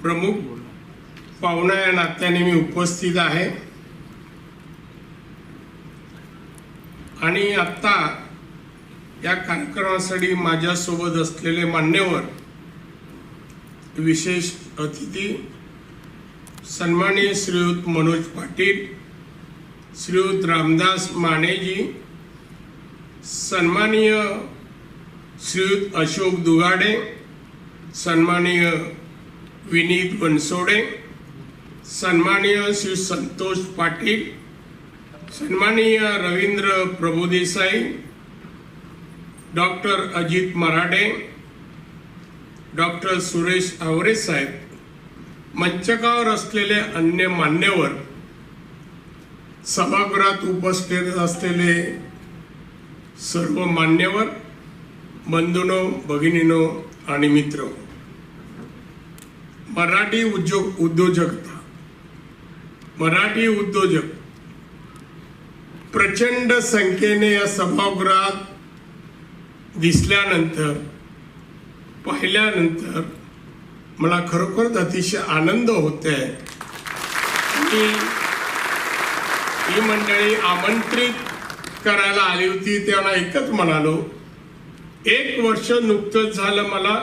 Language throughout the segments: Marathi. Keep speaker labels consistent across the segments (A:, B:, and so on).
A: प्रमुख पाहुणा या नात्याने मी उपस्थित आहे आणि आता या कार्यक्रमासाठी माझ्यासोबत असलेले मान्यवर विशेष अतिथी सन्माननीय श्रीयुत मनोज पाटील, श्रीयुत रामदास मानेजी, सन्माननीय श्रीयुत अशोक दुगाडे, सन्माननीय विनीत बनसोडे, सन्माननीय श्री संतोष पाटील, सन्माननीय रवींद्र प्रभुदेसाई, डॉक्टर अजित मराठे, डॉक्टर सुरेश आवरे साहेब, मंचकावर असलेले अन्य मान्यवर, सभागृहात उपस्थित असलेले सर्व मान्यवर, बंधूंनो, भगिनींनो आणि मित्र, मराठी उद्योजकता, मराठी उद्योजक प्रचंड संख्येने या सभागृहात दिसल्यानंतर पाहिल्यानंतर मला खरोखरच अतिशय आनंद होतोय की ही मंडळी आमंत्रित करायला आली होती. तेव्हा एकच म्हणालो, 1 वर्ष नुकतंच झालं मला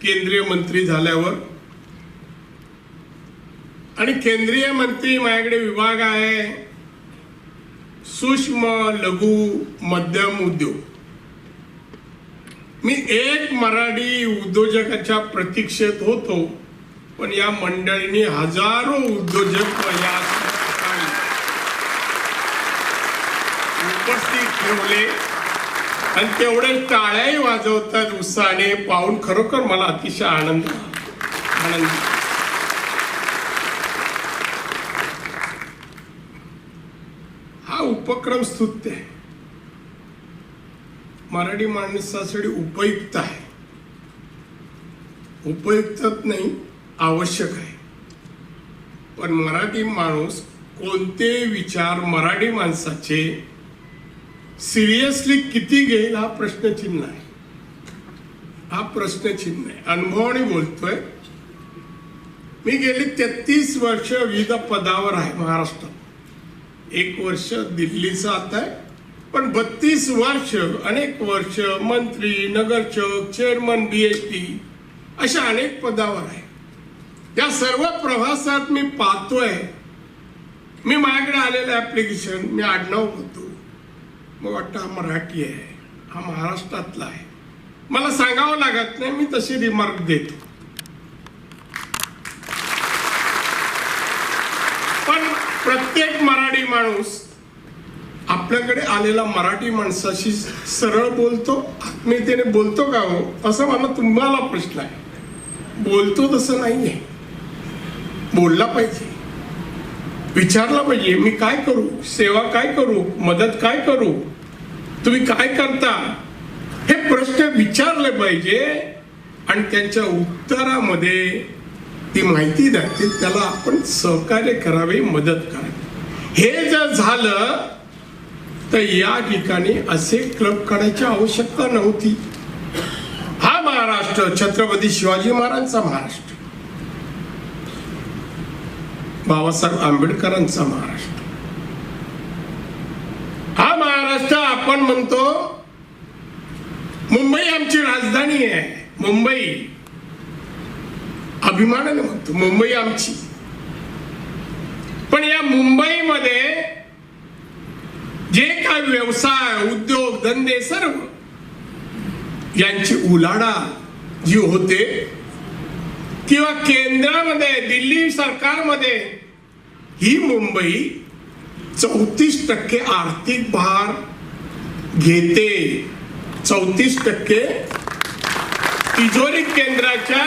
A: केंद्रीय मंत्री झाल्यावर, आणि केंद्रीय मंत्री माझ्याकडे विभाग आहे सूक्ष्म लघु मध्यम उद्योग. मी एक मराठी उद्योजकाच्या प्रतीक्षेत होतो, पण या मंडळींनी हजारो उद्योजक या उपस्थित ठेवले आणि तेवढे टाळ्याही वाजवतात उत्साहाने पाहून खरोखर मला अतिशय आनंद. हा उपक्रम स्तुत्य आहे, मराठी माणसासाठी उपयुक्त आहे. उपयुक्तच नाही, आवश्यक आहे. पण मराठी माणूस कोणते विचार मराठी माणसाचे सिरियसली किती घेईल हा प्रश्नचिन्ह आहे. हा प्रश्नचिन्ह आहे. अनुभवाने बोलतोय. मी गेली 33 वर्ष विविध पदावर आहे महाराष्ट्रात. 1 वर्ष दिल्लीचा आता आहे, पण 32 वर्ष, अनेक वर्ष मंत्री, नगरसेवक, चेअरमन BST अशा अनेक पदावर आहे. या सर्व प्रवासात मी पाहतोय, मी माझ्याकडे आलेलं ऍप्लिकेशन, मी आडनाव होतो, मग वाटतं हा मराठी आहे, हा महाराष्ट्रातला आहे. मला सांगावं लागत नाही, मी तशी रिमार्क देतो. पण प्रत्येक मराठी माणूस आपल्याकडे आलेला मराठी माणसाशी सरळ बोलतो, आत्मीयतेने बोलतो का हो, असं मला तुम्हाला प्रश्न आहे. बोलतो तसं नाहीये. बोलला पाहिजे, विचारला पाहिजे, मी काय करू, सेवा काय करू, मदत काय करू, तुम्ही काय करता, हे प्रश्न विचारले पाहिजे आणि त्यांच्या उत्तरामध्ये ती माहिती द्यावी, त्याला आपण सहकार्य करावे, मदत करावी. हे जर झालं तर या ठिकाणी असे क्लब काढायची आवश्यकता नव्हती. हा महाराष्ट्र छत्रपती शिवाजी महाराजांचा महाराष्ट्र, बाबासाहेब आंबेडकरांचा महाराष्ट्र. हा महाराष्ट्र आपण म्हणतो मुंबई आमची राजधानी आहे, मुंबई अभिमानाने म्हणतो मुंबई आमची. पण या मुंबईमध्ये जे काय व्यवसाय, उद्योग, धंदे सर्व यांची उलाढा जी होते, किंवा केंद्रामध्ये दिल्ली सरकारमध्ये ही मुंबई 34% आर्थिक भार घेते. 34% तिजोरी केंद्राच्या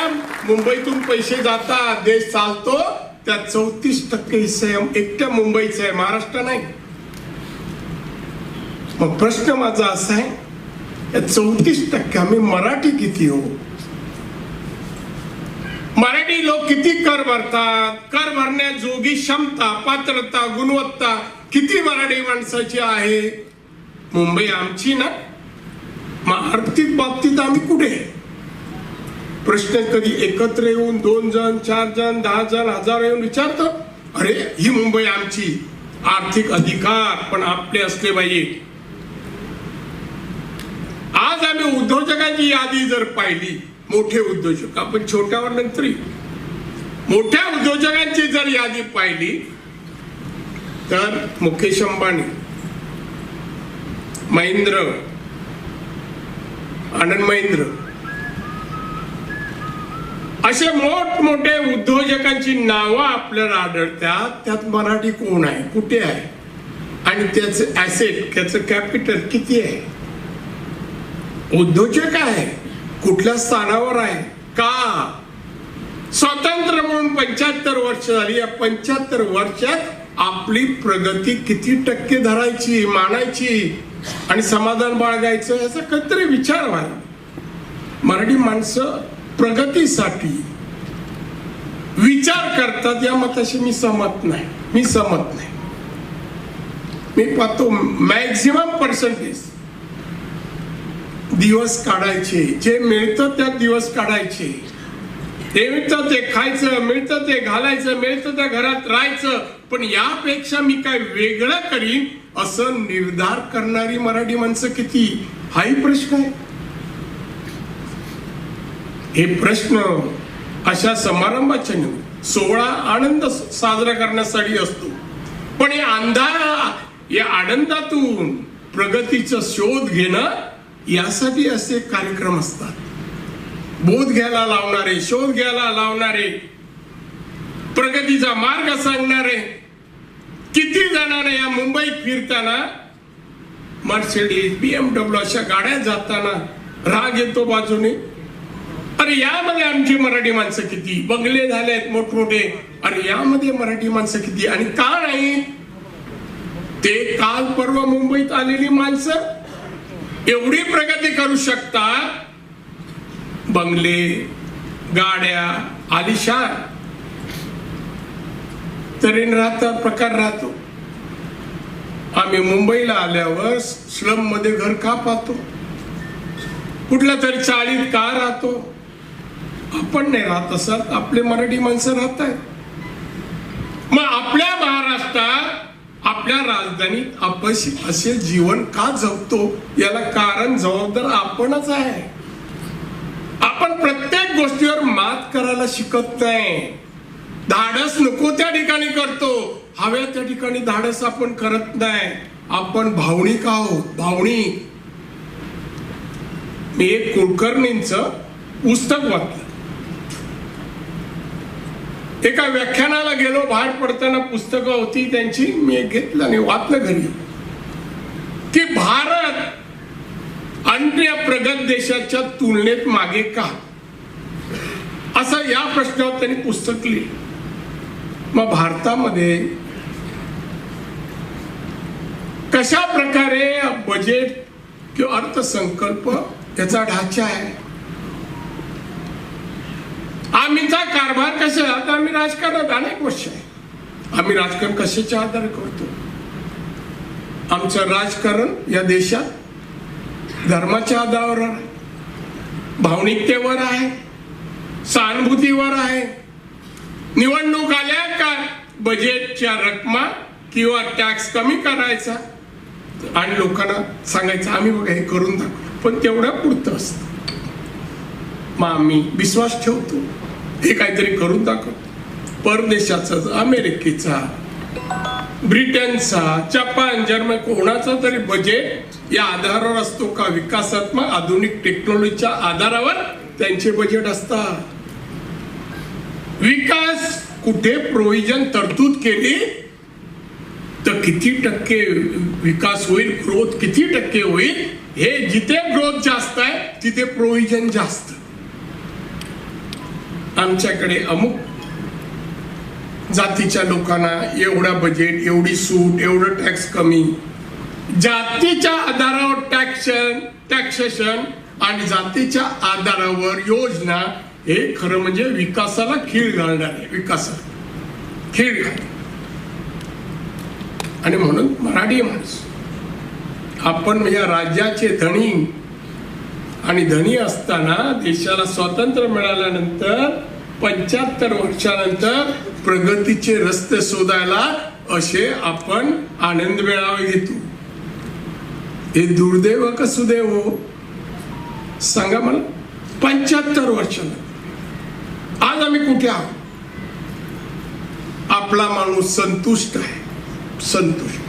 A: मुंबईतून पैसे जातात, देश चालतो, त्यात 34% हिस्सा एकट्या मुंबईचा आहे, महाराष्ट्र नाही. मग प्रश्न माझा असा आहे, या 34% आम्ही मराठी किती हो? मराठी लोक किती कर भरतात? कर भरण्याजोगी क्षमता, पात्रता, गुणवत्ता किती मराठी माणसाची आहे? मुंबई आमची ना, मग आर्थिक बाबतीत आम्ही कुठे? प्रश्न कधी एकत्र येऊन 2 जण 4 जण 10 जण 1000 येऊन विचारतो, अरे ही मुंबई आमची, आर्थिक अधिकार पण आपले असले पाहिजे. आज आम्ही उद्योजकांची यादी जर पाहिली, मोठे उद्योजक, आपण छोट्यावर नंतर मोठ्या उद्योजकांची जर यादी पाहिली तर मुकेश अंबानी, महिंद्र, आनंद महिंद्र असे मोठमोठे उद्योजकांची नावं आपल्याला आढळतात. त्यात मराठी कोण आहे, कुठे आहे आणि त्याचं ऍसेट, त्याचं कॅपिटल किती आहे, उद्योजक आहे, कुठल्या स्थानावर आहे, का स्वतंत्र म्हणून 75 वर्ष झाली. या 75 वर्षात आपली प्रगती किती टक्के धरायची, मानायची आणि समाधान बाळगायचं, याचा कधीतरी विचार व्हायला. मराठी माणसं प्रगतीसाठी विचार करतात, या मताशी मी सहमत नाही. मी पाहतो मॅक्झिमम पर्सेंटेज दिवस काढायचे, जे मिळतं त्यात दिवस काढायचे, ते मिळतं ते खायचं, मिळतं ते घालायचं, मिळतं त्या घरात राहायचं, पण यापेक्षा मी काय वेगळं करीन असं निर्धार करणारी मराठी माणसं किती, हाही प्रश्न आहे. हे प्रश्न अशा समारंभाच्या सोहळा आनंद साजरा करण्यासाठी असतो, पण या आनंदातून प्रगतीचा शोध घेणं यासाठी असे कार्यक्रम असतात. बोध घ्यायला लावणारे, शोध घ्यायला लावणारे, प्रगतीचा मार्ग सांगणारे किती जणांना या मुंबईत फिरताना मर्सिडीज, BMW अशा गाड्या जाताना राग येतो बाजूने, अरे यामध्ये आमची मराठी माणसं किती, बंगले झालेत मोठमोठे, अरे यामध्ये मराठी माणसं किती, आणि का नाही, ते काल परवा मुंबईत आलेली माणसं एवढी प्रगती करू शकतात, बंगले, गाड्या, आलिशान, तऱ्हेने राहतात, प्रकार राहतो. आम्ही मुंबईला आल्यावर स्लम मध्ये घर का पाहतो, कुठल्या तरी चाळीत का राहतो, आपण नाही राहत असत, आपले मराठी माणसं राहत आहेत. मग आपल्या महाराष्ट्रात, आपल्या राजधानीत आपण असे जीवन का जगतो, याला कारण जबाबदार आपणच आहे. आपण प्रत्येक गोष्टीवर मात करायला शिकत नाही, धाडस नको त्या ठिकाणी करतो, हव्या त्या ठिकाणी धाडस आपण करत नाही. आपण भावनिक आहोत, भावनिक. मी एक कुलकर्णींचं पुस्तक वाचलं, एका व्याख्यानाला गेलो, बाहेर पडताना पुस्तकं होती त्यांची, मी एक घेतलं आणि वाचलं घरी, की भारत अन्य प्रगत देशाच्या तुलनेत मागे का, असं या प्रश्नावर त्यांनी पुस्तक लिहिलं. मग भारतामध्ये कशा प्रकारे बजेट किंवा अर्थसंकल्प याचा ढाचा आहे, आम्हीचा कारभार कसा, आता आम्ही राजकारणात अनेक वर्ष आहे, आम्ही राजकारण कशाच्या आधारे करतो, आमचं राजकारण या देशात धर्माच्या आधारावर आहे, भावनिकतेवर आहे, सहानुभूतीवर आहे. निवडणूक आल्या का बजेटच्या रकमा किंवा टॅक्स कमी करायचा आणि लोकांना सांगायचं आम्ही बघा हे करून दाखवू, पण तेवढ्या पुरतं असतं. मग आम्ही विश्वास ठेवतो, हे काहीतरी करून दाखवतो. परदेशाचा, अमेरिकेचा, ब्रिटनचा, जपान, जर्मनी, कोणाचा तरी बजेट या आधारावर असतो का, विकासात्मक आधुनिक टेक्नॉलॉजीच्या आधारावर त्यांचे बजेट असतात. विकास कुठे प्रोव्हिजन तरतूद केली तर किती टक्के विकास होईल, ग्रोथ किती टक्के होईल, हे जिथे ग्रोथ जास्त आहे तिथे प्रोव्हिजन जास्त. आमच्याकडे अमुक जातीच्या लोकांना एवढा बजेट, एवढी सूट, एवढं टॅक्स कमी, जातीच्या आधारावर टॅक्सेशन आणि जातीच्या आधारावर योजना, हे खरं म्हणजे विकासाला खीळ घालणार आहे, विकासाला खीळ घाल. आणि म्हणून मराठी माणूस आपण या राज्याचे धणी, आणि धनी असताना देशाला स्वातंत्र्य मिळाल्यानंतर 75 वर्षानंतर प्रगतीचे रस्ते शोधायला असे आपण आनंद मेळावे घेतो. हे दुर्दैव का सुदैव हो सांगा मला. 75 वर्षानंतर आज आम्ही कुठे आहोत? आपला माणूस संतुष्ट आहे. संतुष्ट,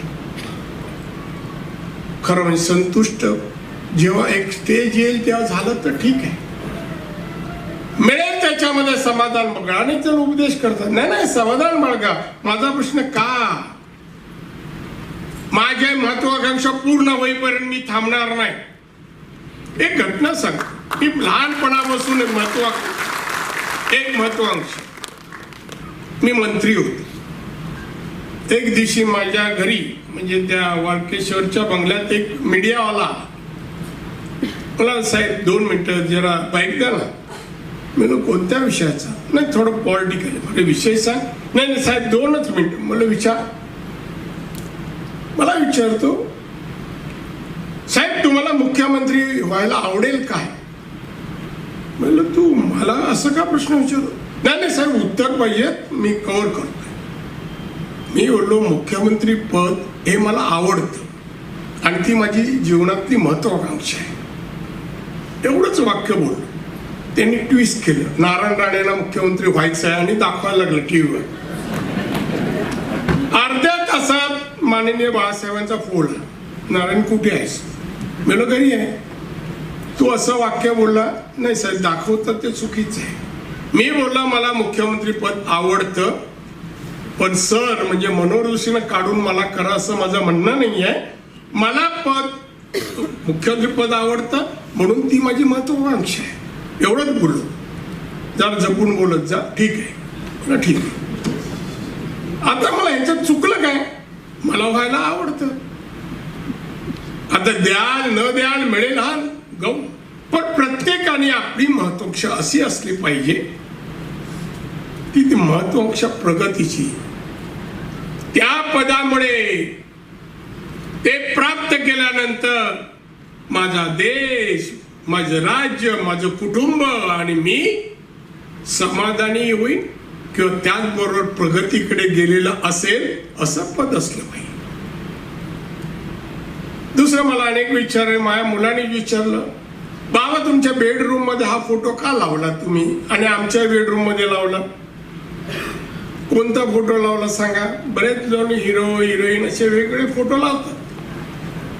A: खरं म्हणजे संतुष्ट जेव्हा एक स्टेज येईल तेव्हा झालं तर ठीक आहे, मिळेल त्याच्यामध्ये समाधान बघा. आणि तर उपदेश करतात नाही नाही समाधान बाळगा. माझा प्रश्न का? माझ्या महत्वाकांक्षा पूर्ण होईपर्यंत मी थांबणार नाही. एक घटना सांग. मी लहानपणापासून एक महत्वाकांक्षा, मी मंत्री होतो. एक दिवशी माझ्या घरी म्हणजे त्या वाळकेश्वरच्या बंगल्यात एक मीडियावाला मला, साहेब 2 मिनिटं जरा बाईक द्या ना. मी कोणत्या विषयाचा? नाही थोडं पॉलिटिकल. म्हणजे विषय सांग. नाही नाही साहेब 2च मिनिट. मला विचारतो साहेब तुम्हाला मुख्यमंत्री व्हायला आवडेल काय? म्हणलं तू मला असं का प्रश्न विचारतो? नाही नाही साहेब उत्तर पाहिजेत, मी कव्हर करतोय. मी बोललो मुख्यमंत्री पद हे मला आवडतं आणि ती माझी जीवनातली महत्वाकांक्षा आहे. एवढंच वाक्य बोललो. त्यांनी ट्विस्ट केलं. नारायण राणेंना मुख्यमंत्री व्हायचं आहे आणि दाखवायला लागलं टीव्हीवर. अर्ध्या तासात माननीय बाळासाहेबांचा फोन आला. नारायण कुठे आहेस? मी घरी आहे. तू असं वाक्य बोलला. नाही साहेब दाखवतं ते चुकीचं आहे. मी बोलला मला मुख्यमंत्री पद आवडतं पण सर म्हणजे मनोहर जोशीनं काढून मला करा असं माझं म्हणणं नाही आहे. मला मुख्यमंत्री पद आवडतं म्हणून ती माझी महत्वाकांक्षा आहे. एवढंच बोललो. जरा जपून बोलत जा. ठीक आहे ठीक आहे. आता मला ह्याच्यात चुकलं काय? मला व्हायला आवडतं. आता द्याल न द्याल मिळेल हा गौ. पण प्रत्येकाने आपली महत्वाकांक्षा अशी असली पाहिजे की ती महत्वाकांक्षा प्रगतीची. त्या पदामुळे ते प्राप्त केल्यानंतर माझा देश, माझं राज्य, माझं कुटुंब आणि मी समाधानी होईल किंवा त्याचबरोबर प्रगतीकडे गेलेलं असेल असं पद असलं पाहिजे. दुसरं मला अनेक विचार आहे. माझ्या मुलांनी विचारलं बाबा तुमच्या बेडरूम मध्ये हा फोटो का लावला तुम्ही आणि आमच्या बेडरूम मध्ये लावला? कोणता फोटो लावला सांगा? बरेच जण हिरो हिरोईन असे वेगवेगळे फोटो लावतात.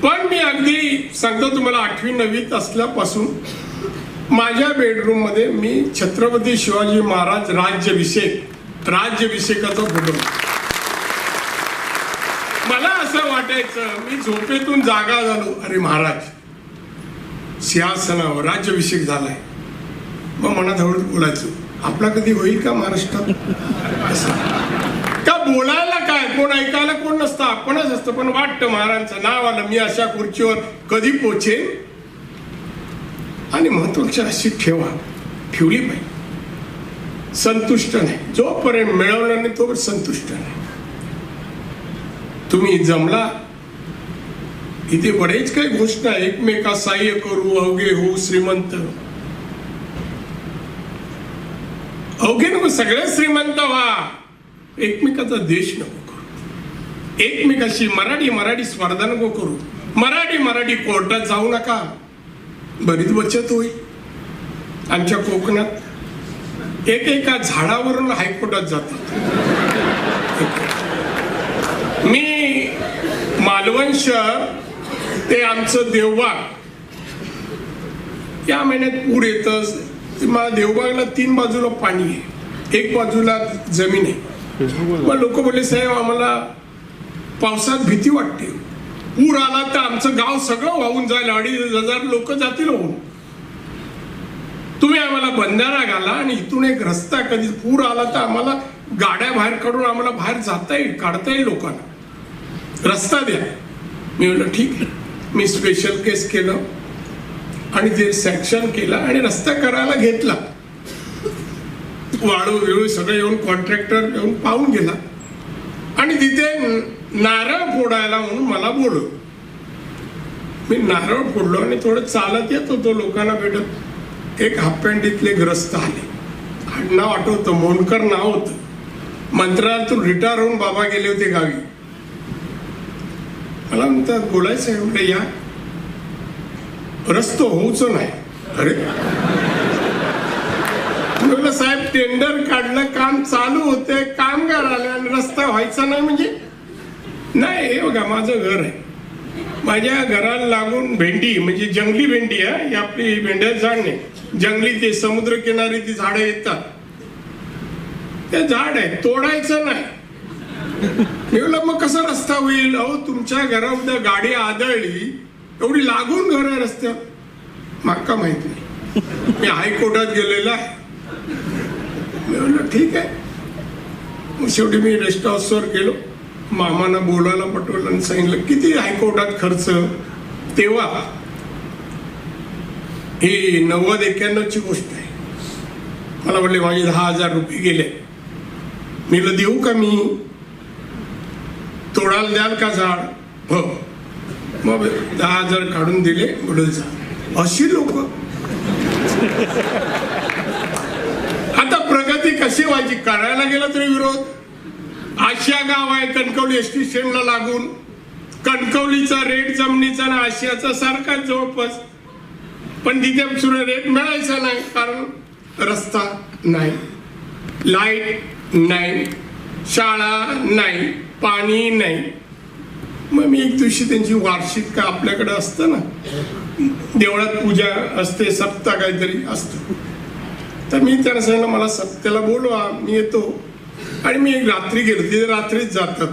A: पण मी अगदी सांगतो तुम्हाला 8वी 9वीत असल्यापासून माझ्या बेडरूम मध्ये मी छत्रपती शिवाजी महाराज राज्याभिषेकाचा फोटो. मला असं वाटायचं मी झोपेतून जागा झालो. अरे महाराज सिंहासनावर राज्याभिषेक झालाय. मग मनात हळूच बोलायचो आपला कधी होईल का महाराष्ट्रात? का बोलायला काय कोण ऐकायला कोण नसतं, आपणच असतं. पण वाटतं महाराजांचं नाव आलं मी अशा खुर्चीवर कधी पोचेन. आणि महत्वाची अशी ठेवली पाहिजे. संतुष्ट नाही जोपर्यंत मिळवलं नाही तोपर्यंत संतुष्ट नाही. तुम्ही जमला इथे बरेच काही घोषणा एकमेका सहाय्य करू अवघे हो श्रीमंत. अवघे नको सगळे श्रीमंत व्हा. एकमेकाचा देश नको करू. एकमेकाशी मराठी स्पर्धा नको करू. मराठी कोर्टात जाऊ नका. बरीच बचत होईल. आमच्या कोकणात एका झाडावरून हायकोर्टात जातात. मी मालवण शहर ते आमचं देवबाग या महिन्यात पूर येतं. देवबागला 3 बाजूला पाणी आहे, 1 बाजूला जमीन आहे. मग लोक बोलले साहेब आम्हाला पावसात भीती वाटते. पूर आला तर आमचं गाव सगळं वाहून जाईल. 2,500 लोक जातील होऊन. तुम्ही आम्हाला बंधारा घाला आणि इथून एक रस्ता कधी पूर आला तर आम्हाला गाड्या बाहेर काढून आम्हाला बाहेर जाता येईल, काढता येईल लोकांना. रस्ता द्या. मी म्हटलं ठीक आहे. मी स्पेशल केस केलं आणि ते सँक्शन केलं आणि रस्ता करायला घेतला. वाळू वेळू सगळं येऊन कॉन्ट्रॅक्टर येऊन पाहून गेला आणि तिथे नारळ फोडायला म्हणून मला बोलवलं. मी नारळ फोडलो आणि थोडं चालत येत होतो लोकांना भेटत. एक हाफ पॅन्ट इथले ग्रस्त आले. आडनाव आठवतं, मोंडकर नाव होतं. मंत्रालयातून रिटायर होऊन बाबा गेले होते गावी. मला म्हणतात बोलायचं आहे. म्हटलं या. रस्तो होऊच नाही. अरे म्हटलं साहेब टेंडर काढलं, काम चालू होते, कामगार आले आणि रस्ता व्हायचा नाही म्हणजे नाही. हे बघा माझं घर आहे, माझ्या घराला लागून भेंडी म्हणजे जंगली भेंडी आहे. ही आपली भेंड्याचं झाड नाही, जंगली ते समुद्र किनारी ती झाडं येतात. ते झाड आहे, तोडायचं नाही. मी म्हणलं मग कसा रस्ता होईल? अहो तुमच्या घरामध्ये गाडी आदळली, एवढी लागून घर आहे रस्त्यावर. माका माहित नाही, मी हायकोर्टात गेलेला आहे. मी म्हणलं ठीक आहे. मग शेवटी मी रेस्ट हाऊसवर गेलो, मामाना बोलायला पटवलं आणि सांगितलं किती हायकोर्टात खर्च. तेव्हा ही 90-91ची गोष्ट आहे. मला म्हटले माझे 10,000 रुपये गेले. मी देऊ का? मी तोडायला द्याल का झाड? हो. मग 10,000 काढून दिले. बोलत जा. अशी लोक. आता प्रगती कशी व्हायची? करायला गेला तरी विरोध. आशिया गाव आहे कणकवली एसटी स्टँडला लागून. कणकवलीचा रेट जमिनीचा ना आशियाचा सारखाच जवळपास, पण तिथे सुद्धा रेट मिळायचा नाही कारण रस्ता नाही, लाईट नाही, शाळा नाही, पाणी नाही. मग मी एक दिवशी त्यांची वार्षिक का आपल्याकडे असतं ना, देवळात पूजा असते, सप्ताह काहीतरी असतं, तर मी त्यांना सांगितलं मला सप्त्याला बोलवा, मी येतो. आणि मी एक रात्री गेलो, तिथे रात्रीच जातात.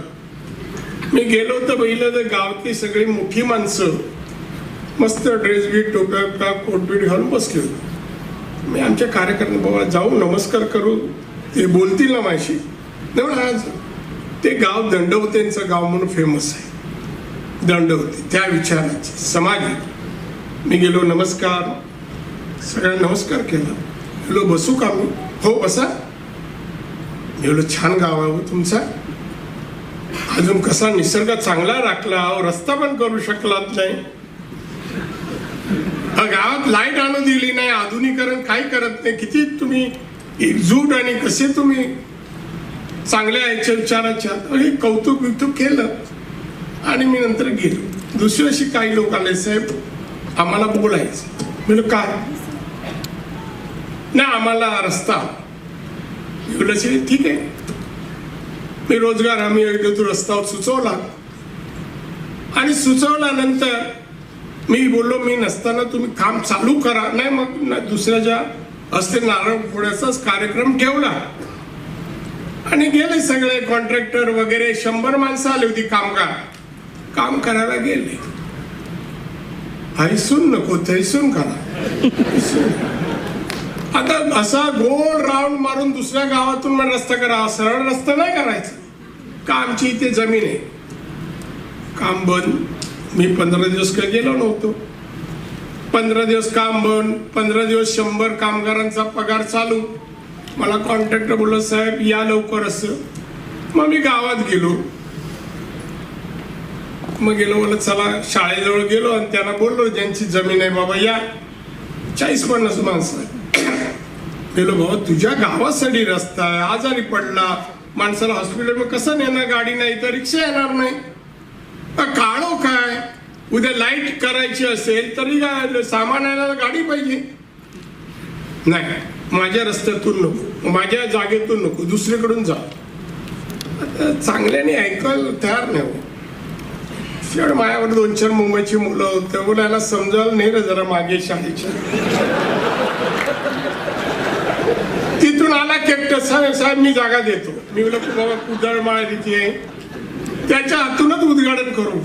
A: मी गेलो तर बघितलं तर गावातली सगळी मोठी माणसं मस्त ड्रेस बीट टोप्या कोटबीट घालून बसले होते. मी आमच्या कार्यकर्त्यांना बाबा जाऊ नमस्कार करू, ते बोलतील ना माझी. आज ते गाव दंडवतेंचं गाव म्हणून फेमस आहे. दंडवते त्या विचाराची समाज. मी गेलो, नमस्कार, सगळ्यांना नमस्कार केला. बोलो बसू का मी? हो बसा. मी बोलो छान गाव आहे तुमचा, अजून कसा निसर्ग चांगला राखला, रस्ता पण करू शकलात नाही, गावात लाईट आणून दिली नाही, आधुनिकरण काही करत नाही, किती तुम्ही एकजूट आणि कसे तुम्ही चांगल्या याच्या विचाराच्या कौतुक विकतुक केलं. आणि मी नंतर गेलो. दुसऱ्या दिवशी काही लोक आले, साहेब आम्हाला बोलायचं. म्हणजे काय? ना आम्हाला रस्ता. ठीक आहे. मी रोजगार हमी योजनेतून रस्ता सुचवला आणि सुचवल्यानंतर मी बोललो मी नसताना तुम्ही काम चालू करा. नाही मग दुसऱ्याच्या हस्ते नारळ फोड्याचाच कार्यक्रम ठेवला आणि गेले सगळे कॉन्ट्रॅक्टर वगैरे. 100 माणसं आली होती कामगार, काम करायला गेले. हैसून नको थैसून करा. आता असा गोल राऊंड मारून दुसऱ्या गावातून मला रस्ता करा, सरळ रस्ता नाही करायचा का? आमची इथे जमीन आहे. काम बंद. मी 15 दिवस काही गेलो नव्हतो. 15 दिवस काम बंद, 15 दिवस 100 कामगारांचा पगार चालू. मला कॉन्ट्रॅक्टर बोललो साहेब या लवकर असं. मग मी गावात गेलो. मग गेलो, बोलत चला शाळेजवळ गेलो आणि त्यांना बोललो ज्यांची जमीन आहे बाबा या. 40-50 माणसं गेलो. बाबा तुझ्या गावासाठी रस्ता आहे, आजारी पडला माणसाला हॉस्पिटल मग कसं नेणार? गाडी नाही तर रिक्षा येणार नाही. काळो काय, उद्या लाईट करायची असेल तरी सामान आणायला गाडी पाहिजे. नाही माझ्या रस्त्यातून नको, माझ्या जागेतून नको, दुसरीकडून जा. चांगल्याने ऐकायला तयार नाही. शेवट माझ्यावर 2-4 मुंबईची मुलं होते. बोलायला समजायला नाही रे जरा मागे शाळेच्या. तिथून आला केकट साहेब मी जागा देतो. मी बोललो बाबा कुदळमाळ तिथे त्याच्या हातूनच उद्घाटन करू.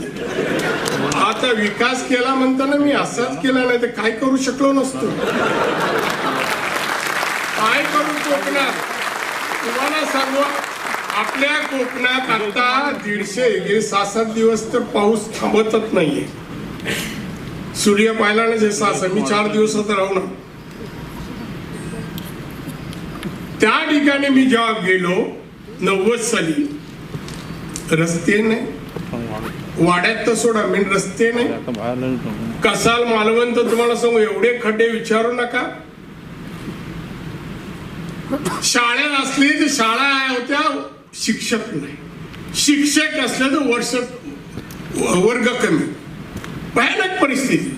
A: आता विकास केला म्हणताना मी असाच केला, नाही तर काय करू शकलो नसतो. काय करू कोकणात तुम्हाला सांगू, आपल्या कोकणात आता 150-7 दिवस तर पाऊस थांबतच नाहीये. सूर्य पाहिला ना जे 6 मी 4 दिवसात राहून. त्या ठिकाणी मी जेव्हा गेलो 90 साली, रस्ते नाही, वाड्यात तर सोडा, मेन रस्ते नाही. कसाल मालवण तर तुम्हाला सांगू, एवढे खड्डे विचारू नका. शाळा असली तर शाळा होत्या, शिक्षक नाही. शिक्षक असले तर वर्ग कमी. भयानक परिस्थिती.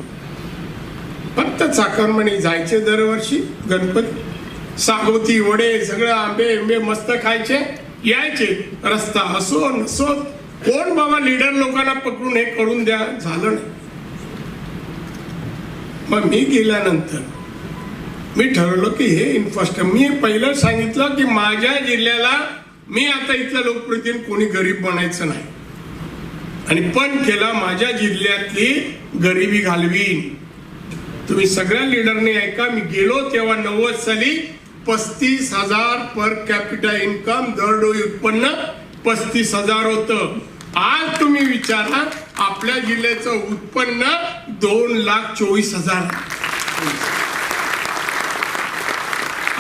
A: फक्त चाकरमानी जायचे दरवर्षी गणपती, सागवती वडे सगळं आंबे मस्त खायचे, यायचे. रस्ता असो नसो, कोण बाबा लीडर लोकांना पकडून हे करून द्या, झालं नाही. मग मी गेल्यानंतर मी ठरवलं की हे इन्फ्रास्ट्रक्चर, मी पहिलं सांगितलं की माझ्या जिल्ह्याला मी आता इथल्या लोकप्रतिनिधी कोणी गरीब बनायचं नाही, आणि पण केला माझ्या जिल्ह्यातली गरिबी घालवीन. तुम्ही सगळ्या लीडरने ऐका, मी गेलो तेव्हा 90 साली 35,000 पर कॅपिटा इन्कम, दरडोई उत्पन्न 35,000 होतं. आज तुम्ही विचारा, आपल्या जिल्ह्याचं उत्पन्न 2,24,000.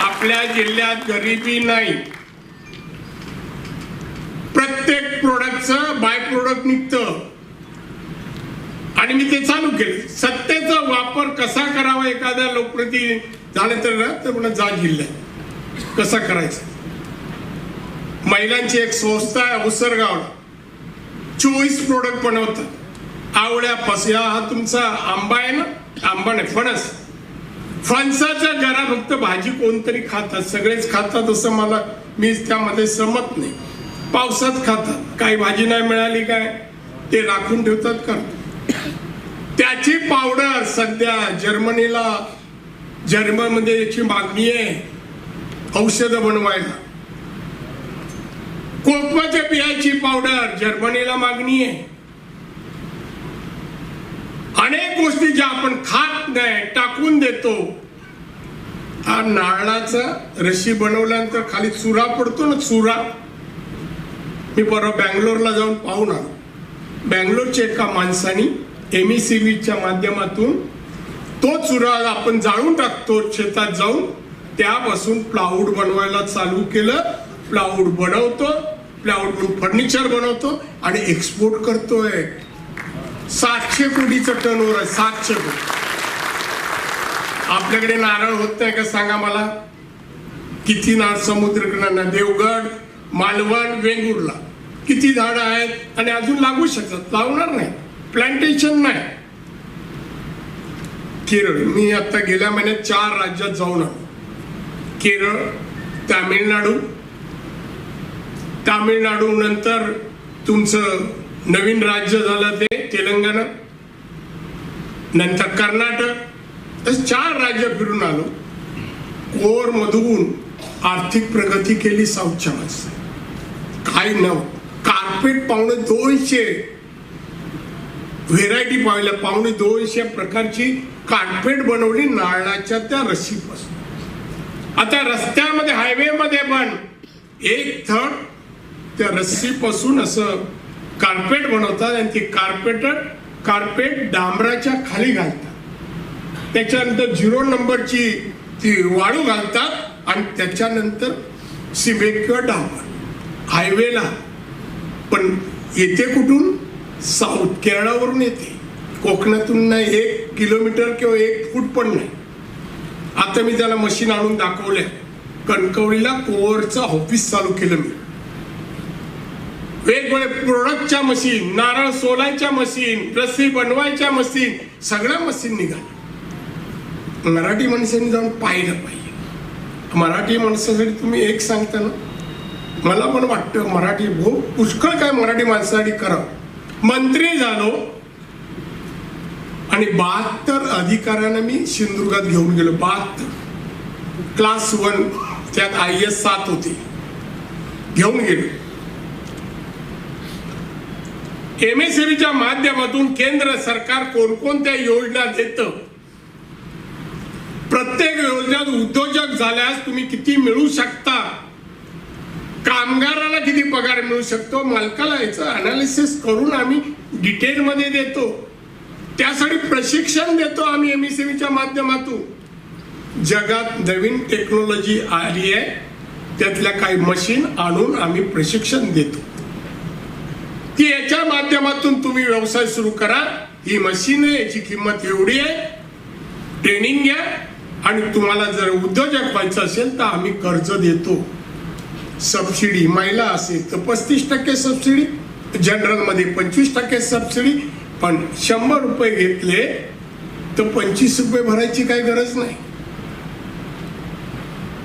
A: आपल्या जिल्ह्यात गरिबी नाही. प्रत्येक प्रोडक्टचं बाय प्रोडक्ट निघतं, आणि मी ते चालू केले. सत्तेचा वापर कसा करावा, एखाद्या लोकप्रतिनिधी झाले तर म्हणा जा जिल्ह्यात कसा करायचा. महिलांची एक संस्था आहे उसरगावला, 24 प्रोडक्ट बनवतात. आवळ्या फसया, हा तुमचा आंबा आहे ना, आंबा नाही फणस, फणसाच्या घरा फक्त भाजी कोणतरी खातात, सगळेच खातात असं मला मी त्यामध्ये समत नाही. पावसात खातात, काही भाजी नाही मिळाली काय ते राखून ठेवतात का. त्याची पावडर सध्या जर्मनीमध्ये याची मागणी आहे औषधं बनवायला. कोकमाच्या बियाची पावडर जर्मनीला मागणी आहे. अनेक गोष्टी ज्या आपण खात नाही टाकून देतो. हा नारळाचा रशी बनवल्यानंतर खाली चुरा पडतो ना, चुरा. मी परवा बँगलोरला जाऊन पाहून आलो. बँगलोरच्या एका माणसानी MECVच्या माध्यमातून तो चुरा आपण जाळून टाकतो शेतात जाऊन, त्यापासून प्लाऊड बनवायला चालू केलं. प्लाऊड बनवतो, प्लाऊड फर्निचर बनवतो आणि एक्सपोर्ट करतोय. 700 कोटीचं टर्नओव्हर आहे, 700 कोटी. आपल्याकडे नारळ होत नाही का सांगा मला. किती नारळ समुद्रकिनारा, देवगड, मालवण, वेंगुर्ला किती झाडं आहेत, आणि अजून लागू शकतात. लावणार नाही, प्लांटेशन नाही. केरळ, मी आता गेल्या महिन्यात 4 राज्यात जाऊन आलो. केरळ, तामिळनाडू नंतर तुमचं नवीन राज्य झालं ते तेलंगणा, नंतर कर्नाटक, 4 राज्य फिरून आलो. कोर मधून आर्थिक प्रगती केली साऊथच्या माणसाने. काही नव्हतं. कार्पेट 250 व्हेरायटी पाहिल्या, 250 प्रकारची कार्पेट बनवली नारळाच्या त्या रस्सीपासून. आता रस्त्यामध्ये हायवेमध्ये पण 1/3 त्या रस्सीपासून असं कार्पेट बनवतात, आणि ती कार्पेट डांबराच्या खाली घालतात. त्याच्यानंतर 0 नंबरची ती वाळू घालतात, आणि त्याच्यानंतर सिमेंट किंवा डांबर हायवेला. पण येते कुठून? साऊथ केरळावरून येते, कोकणातून नाही. 1 किलोमीटर किंवा 1 फूट पण नाही. आता मी त्याला मशीन आणून दाखवल्या. कणकवलीला कोअरचं ऑफिस चालू केलं मी. वेगवेगळे प्रोडक्टच्या मशीन, नारळ सोलायच्या मशीन, रस्सी बनवायच्या मशीन, सगळ्या मशीन निघाल्या. मराठी माणसांनी जाऊन पाहिलं पाहिजे. मराठी माणसासाठी तुम्ही एक सांगता ना, मला पण वाटतं मराठी पुष्कळ काय मराठी माणसासाठी करावं. मंत्री झालो आणि 72 अधिकाऱ्यांना मी सिंधुदुर्गात घेऊन गेलो. 72 क्लास 1, त्यात IAS 7 होती, घेऊन गेलो. MSMEच्या माध्यमातून केंद्र सरकार कोणकोणत्या योजना देतं, प्रत्येक योजनेत उद्योजक झाल्यास तुम्ही किती मिळू शकता, कामगाराला किती पगार मिळू शकतो, मालकाला याचं अनालिसिस करून आम्ही डिटेल मध्ये देतो. त्यासाठी प्रशिक्षण देतो आम्ही MSMEच्या माध्यमातून. जगात नवीन टेक्नॉलॉजी आली आहे, त्यातल्या काही मशीन आणून आम्ही प्रशिक्षण देतो. की याच्या माध्यमातून तुम्ही व्यवसाय सुरू करा, ही मशीन आहे, याची किंमत एवढी आहे, ट्रेनिंग घ्या, आणि तुम्हाला जर उद्योजक व्हायचं असेल तर आम्ही कर्ज देतो. सबसिडी महिला असेल तर 35% सबसिडी, जनरल मध्ये 25% सबसिडी. पण 100 रुपये घेतले तर 25 रुपये भरायची काही गरज नाही.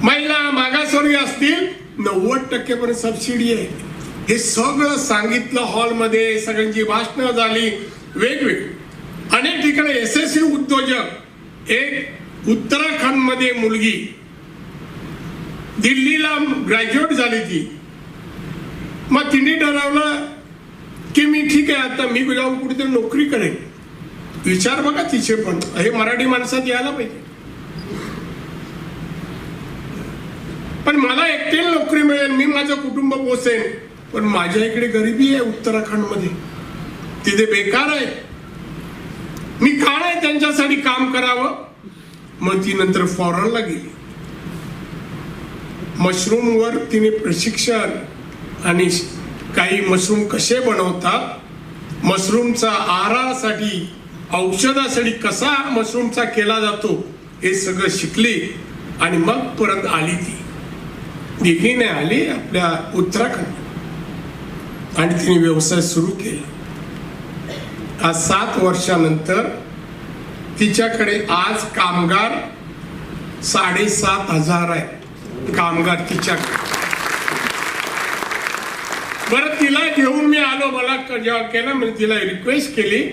A: महिला मागासवर्गीय असतील 90% पर्यंत सबसिडी आहे. हे सगळं सांगितलं हॉलमध्ये, सगळ्यांची भाषणं झाली वेगवेगळी. अनेक ठिकाणी यशस्वी उद्योजक, एक उत्तराखंड मध्ये मुलगी दिल्लीला ग्रॅज्युएट झाली ती, मग तिने ठरवलं की मी ठीक आहे आता मी जाऊन कुठेतरी नोकरी करेन. विचार बघा तिचे पण, हे मराठी माणसात यायला पाहिजे. पण मला एकट्याला नोकरी मिळेल, मी माझं कुटुंब पोसेन, पण माझ्या इकडे गरिबी आहे उत्तराखंड मध्ये, तिथे बेकार आहे, मी का नाही त्यांच्यासाठी काम करावं. मग ती नंतर फॉरेनला गेली. मशरूम वर तिने प्रशिक्षण आणि काही मशरूम कसे बनवतात, मशरूमचा आहारासाठी, औषधासाठी कसा मशरूमचा केला जातो हे सगळं शिकली. आणि मग परत आली ती दिल्लीने आली आपल्या उत्तराखंड, आणि तिने व्यवसाय सुरू केला. आज 7 वर्षानंतर तिच्याकडे आज कामगार 7,500 आहे कामगार तिच्याकडे. बरं, तिला घेऊन मी आलो. मला जेव्हा केलं मी तिला रिक्वेस्ट केली,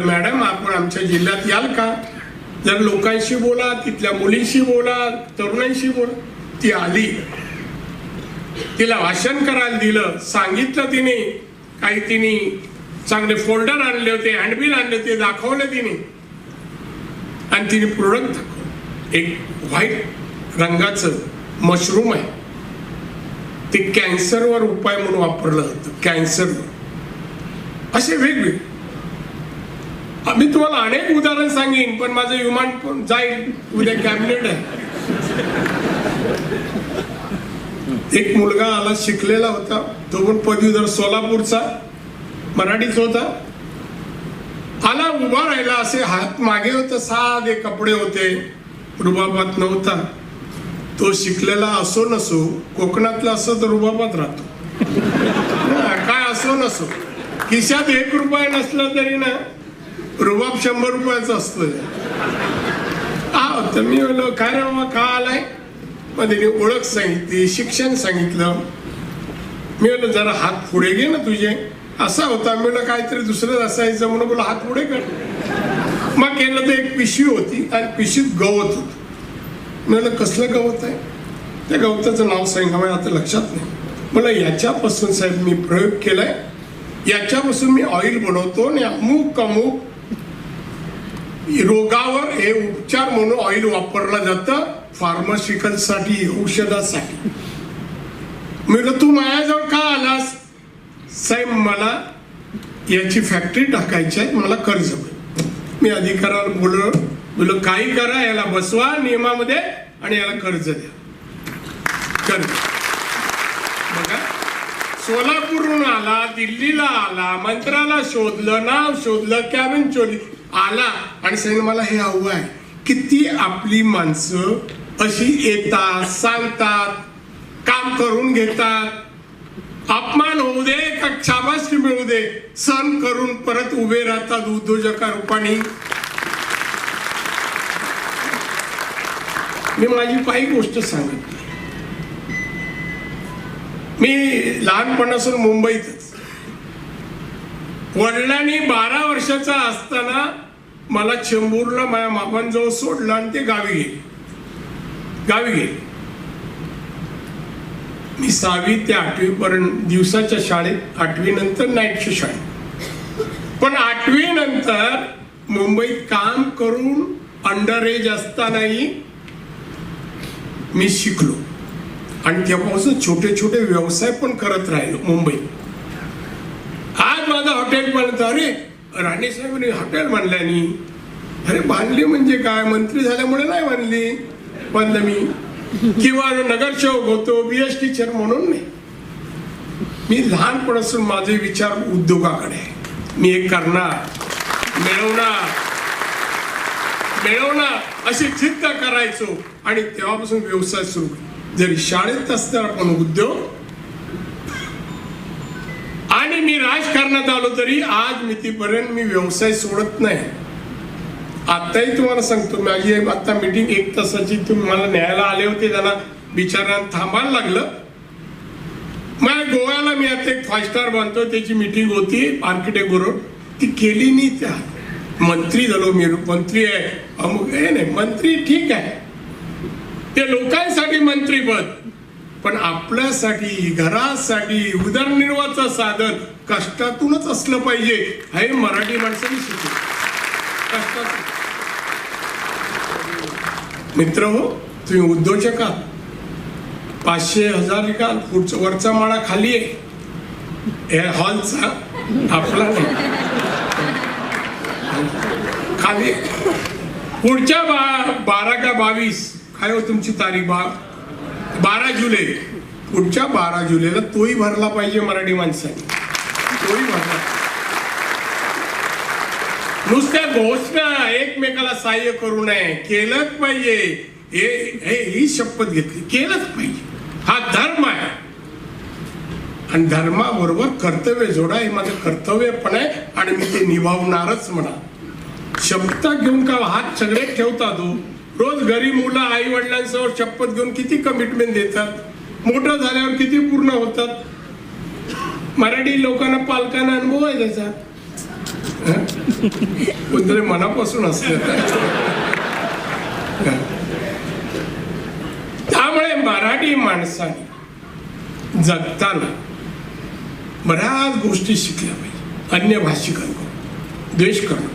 A: मॅडम आपण आमच्या जिल्ह्यात याल का, जर लोकांशी बोला, तिथल्या मुलींशी बोला, तरुणांशी बोला. ती आली, तिला भाषण करायला दिलं, सांगितलं तिने, काही तिने चांगले फोल्डर आणले होते, हँडबिल आणले होते, दाखवले तिने, आणि तिने प्रोडक्ट दाखवलं. एक व्हाईट रंगाचं मशरूम आहे, ते कॅन्सरवर उपाय म्हणून वापरलं जातं, कॅन्सरवर. असे वेगवेगळे मी तुम्हाला अनेक उदाहरण सांगेन, पण माझं विमान पण जाईल, उद्या कॅबिनेट आहे. एक मुलगा आला, शिकलेला होता, तो पण पदवीधर, सोलापूरचा, मराठीच होता. आला, उभा राहिला, असे हात मागे होते, साधे कपडे होते, रुबाबात नव्हता. तो शिकलेला असो नसो, कोकणातला असो तर रुबाबात राहतो, काय असो नसो, खिशात 1 रुपया नसला तरी ना रुबाब 100 रुपयाचा असतो. तर मी बोललो काय रे बाबा, का आलाय. मग तिने ओळख सांगितली, शिक्षण सांगितलं. मी बोललो जरा हात पुढे घे ना तुझे. असा होता, मी बोललो काहीतरी दुसरं असायचं म्हणून बोला हात पुढे कर. मग केलं तर एक पिशवी होती, आणि पिशवीत गवत होत. मी बोललो कसलं गवत आहे, त्या गवताचं नाव सांगा, आता लक्षात नाही. मला याच्यापासून साहेब मी प्रयोग केलाय, याच्यापासून मी ऑइल बनवतो, आणि अमुक अमुक रोगावर हे उपचार म्हणून ऑइल वापरलं जातं, फार्मास्युटिकल साठी, औषधासाठी. मी तू माझ्याजवळ का आलास. साहेब मला याची फॅक्टरी टाकायची आहे, मला कर्ज. मी अधिकाऱ्याला बोललो काही करा, याला बसवा नियमामध्ये आणि याला कर्ज द्या. कर्ज बघा, सोलापूरहून आला, दिल्लीला आला, मंत्र्याला शोधलं, नाव शोधलं, कॅबिन शोधली, आला आणि सांगितलं मला हे हवं आहे. किती आपली माणसं अशी येतात, सांगतात, काम करून घेतात, अपमान होऊ दे का शाबासकी मिळू दे, सण करून परत उभे राहतात उद्योजका रूपाने. मी माझी काही गोष्ट सांगत नाही. मी लहानपणापासून मुंबईतच, वडिलांनी 12 वर्षाचा असताना मला चेंबूरला माझ्या मामांजवळ सोडलं आणि ते गावी गेले. मी 6वी ते 8वी पर्यंत दिवसाच्या शाळेत, 8वी नंतर नाईटच्या शाळेत. पण 8वी नंतर मुंबईत काम करून अंडर एज असतानाही मी शिकलो, आणि तेव्हापासून छोटे छोटे व्यवसाय पण करत राहिलो मुंबईत. आज माझं हॉटेल बनतं. अरे राणे साहेबांनी हॉटेल बांधल्यानी, अरे बांधली म्हणजे काय, मंत्री झाल्यामुळे नाही बांधली, बांधलं मी, किंवा नगरसेवक होतो, BS टीचर म्हणून नाही. मी लहानपणापासून माझे विचार उद्योगाकडे आहे. मी हे करणार, मिळवणार अशी जिद्द करायचो आणि तेव्हापासून व्यवसाय सुरू. जरी शाळेत असताना पण उद्योग, आणि मी राजकारणात आलो तरी आज मितीपर्यंत मी व्यवसाय सोडत नाही. आताही तुम्हाला सांगतो, माझी आता मीटिंग 1 तासाची, तुम्ही मला न्यायला आले होते, त्यांना बिचारांना थांबायला लागलं. मला गोव्याला मी आता एक 5 स्टार बांधतो, त्याची मीटिंग होती आर्किटेक्ट बरोबर, ती केली नाही. त्या मंत्री झालो मी, मंत्री आहे अमुक, हे नाही मंत्री ठीक आहे, ते लोकांसाठी मंत्रीपद, पण आपल्यासाठी, घरासाठी उदरनिर्वाहाचं साधन कष्टातूनच असलं पाहिजे. हे मराठी माणसाने शिकले. कष्टातून. मित्र हो, तुम्ही उद्योजक आहात. 500,000 का पुढचा वरचा माळा खाली आहे या हॉलचा, आपला नाही, खाली. पुढच्या 12 का 22 काय हो तुमची तारीख? 12 जुलै. पुढच्या 12 जुलैला तोही भरला पाहिजे मराठी माणसाने, तोही भरला. नुसत्या घोषणा, एकमेकाला सहाय्य करू नये, केलंच पाहिजे. ही शपथ घेतली, केलंच पाहिजे. हा धर्म आहे आणि धर्माबरोबर कर्तव्य जोडा, हे माझं कर्तव्य पण आहे आणि मी ते निभावणारच. म्हणा, शपथ घेऊन का हात सगळे ठेवतात हो. रोज घरी मुलं आई वडिलांसमोर शपथ घेऊन किती कमिटमेंट देतात, मोठं झाल्यावर किती पूर्ण होतात. मराठी लोकांना, पालकांना अनुभव आहे त्याचा. कोणतरी मनापासून असलं. त्यामुळे मराठी माणसाने जगताना बऱ्याच गोष्टी शिकल्या पाहिजे. अन्य भाषिकांकडून द्वेष करणं,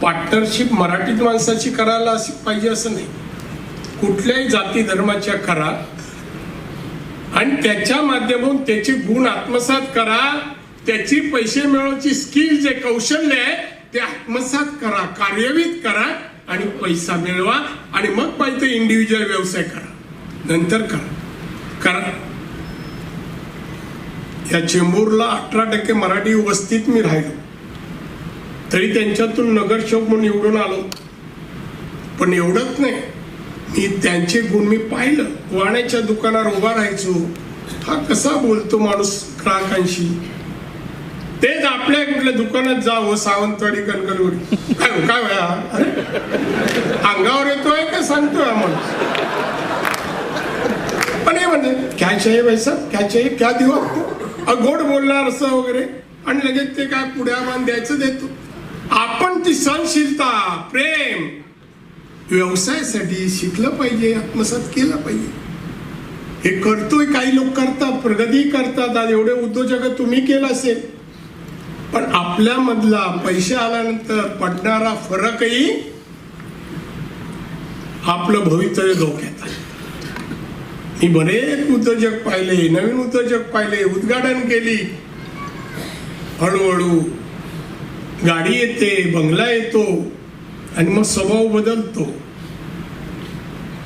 A: पार्टनरशिप मराठीत माणसाची करायला पाहिजे असं नाही, कुठल्याही जाती धर्माच्या करा आणि त्याच्या माध्यमातून त्याचे गुण आत्मसात करा. त्याची पैसे मिळवण्याची स्किल, जे कौशल्य आहे ते आत्मसात करा, कार्यान्वित करा आणि पैसा मिळवा आणि मग पाहिजे इंडिव्हिज्युअल व्यवसाय करा, नंतर करा. या चेंबूरला 18% मराठी वस्तीत मी राहिलो, तरी त्यांच्यातून नगरसेवक म्हणून निवडून आलो. पण एवढंच नाही, मी त्यांचे गुण मी पाहिलं. वाण्याच्या दुकानावर उभा राहायचो, हा कसा बोलतो माणूस ग्राहकांशी. तेच आपल्या कुठल्या दुकानात जावं, सावंतवाडी, कणकवली, काय अंगावर येतोय का सांगतोय आम्हाला. पण हे म्हणजे क्या चाहिए भाई साहब, क्या चाहिए, क्या देऊ आपको, गोड बोलणार असं वगैरे, आणि लगेच ते काय पुढ्या मान द्यायचं देतो. आपण ती सहनशीलता, प्रेम व्यवसायासाठी शिकलं पाहिजे, आत्मसात केलं पाहिजे. हे करतोय, काही लोक करतात, प्रगती करतात. आज एवढे उद्योजक तुम्ही केलं असेल, पण आपल्या मधला पैसे आल्यानंतर पडणारा फरकही आपलं भवितव्य धोक्यात आहे. मी बरेच उद्योजक पाहिले, नवीन उद्योजक पाहिले, उद्घाटन केली, हळूहळू गाडी येते, बंगला येतो आणि मग स्वभाव बदलतो.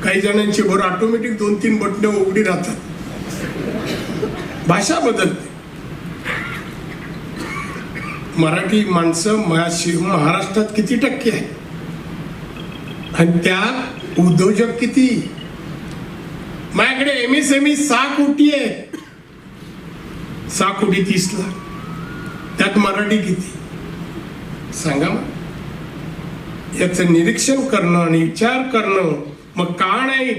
A: काही जणांची बरं ऑटोमॅटिक 2-3 बटणं उघडी राहतात, भाषा बदलते. मराठी माणसं महाराष्ट्रात किती टक्के आहे आणि त्यात उद्योजक किती? माझ्याकडे MSME 6 कोटी आहे, 6 कोटी 30 लाख. त्यात मराठी किती सांगा मग. याचं निरीक्षण करणं आणि विचार करणं. मग का नाही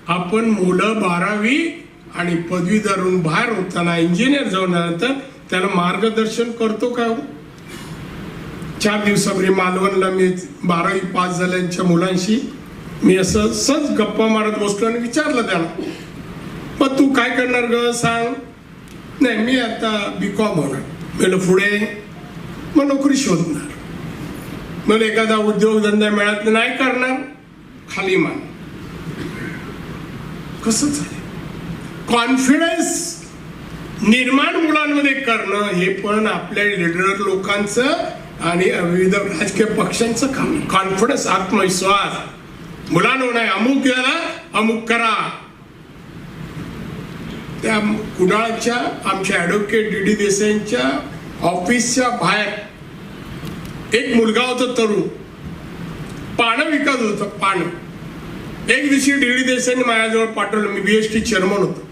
A: आपण मुलं 12वी आणि पदवीधरून बाहेर होताना, इंजिनियर झाल्यानंतर त्याला मार्गदर्शन करतो का? 4 दिवसापूर्वी मालवणला मी 12वी पास झाल्याच्या मुलांशी मी असं सहज गप्पा मारत बसलो आणि विचारलं त्याला, मग तू काय करणार ग सांग? नाही मी आता B.Com होणार. म्हणलं पुढे? मग नोकरी शोधणार. मला एखादा उद्योगधंदा मिळत नाही करणार, खाली मान. कसं झालं? कॉन्फिडन्स निर्माण मुलांमध्ये करणं हे पण आपल्या लीडर लोकांचं आणि विविध राजकीय पक्षांचं काम. कॉन्फिडन्स, आत्मविश्वास. मुलांना नाही अमुक याला अमुक करा, त्या कुडाळच्या आमच्या ॲडव्होकेट डी डी देसाईंच्या ऑफिसच्या बाहेर एक मुलगा होता तरुण, पानं विकत होतं पानं. एक दिवशी डी डी देसाईंनी माझ्याजवळ पाठवलं. मी BST चेअरमन होतो.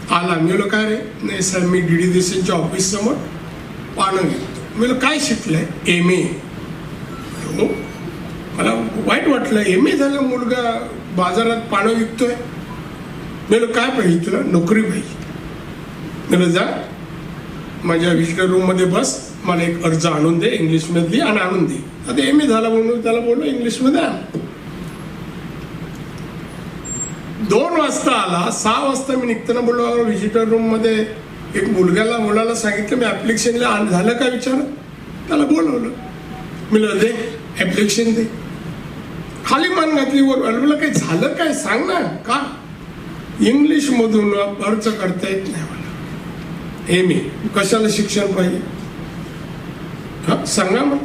A: आला. मी म्हणलं काय रे? नाही साहेब मी डी डी देसाईंच्या ऑफिस समोर पानं विकतो. मी म्हणलं काय शिकलंय? MA. हो. मला वाईट वाटलं. MA झालं मुलगा बाजारात पानं विकतोय. मी म्हणलं काय पाहिजे तुला? नोकरी पाहिजे. मी म्हणलं जा माझ्या विजिटर रूम मध्ये बस, मला एक अर्ज आणून दे इंग्लिशमधली आणि आणून दे. आता MA झाला म्हणून त्याला बोललो इंग्लिशमध्ये आण. 2 वाजता आला. 6 वाजता मी निघताना बोललो विजिटर रूम मध्ये एक मुलाला सांगितलं मी ऍप्लिकेशनला झालं काय विचार. त्याला बोलवलं. मी म्हणलं दे ऍप्लिकेशन दे. खाली मान घातली वर. मला काही झालं काय सांग ना. का? इंग्लिश मधून अर्ज करता येत नाही मला. MA कशाला शिक्षण पाहिजे? हा सांगा मग.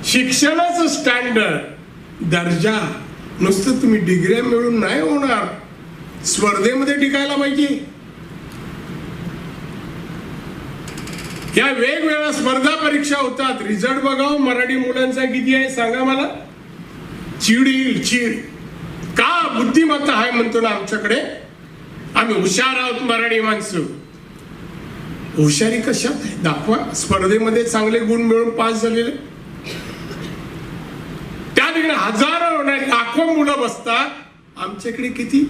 A: शिक्षणाचं स्टँडर्ड दर्जा नुसतं तुम्ही डिग्र्या मिळून नाही होणार, स्पर्धेमध्ये टिकायला पाहिजे. या वेगवेगळ्या स्पर्धा परीक्षा होतात. रिझल्ट बघाव मराठी मुलांचा किती आहे सांगा मला. चीड येईल चीड. का? बुद्धिमत्ता आहे म्हणतो ना आमच्याकडे. आम्ही हुशार आहोत मराठी माणसं. हुशारी कशात आहे दाखवा. स्पर्धेमध्ये चांगले गुण मिळून पास झालेले त्या ठिकाणी हजारो लाखो मुलं बसतात. आमच्याकडे किती?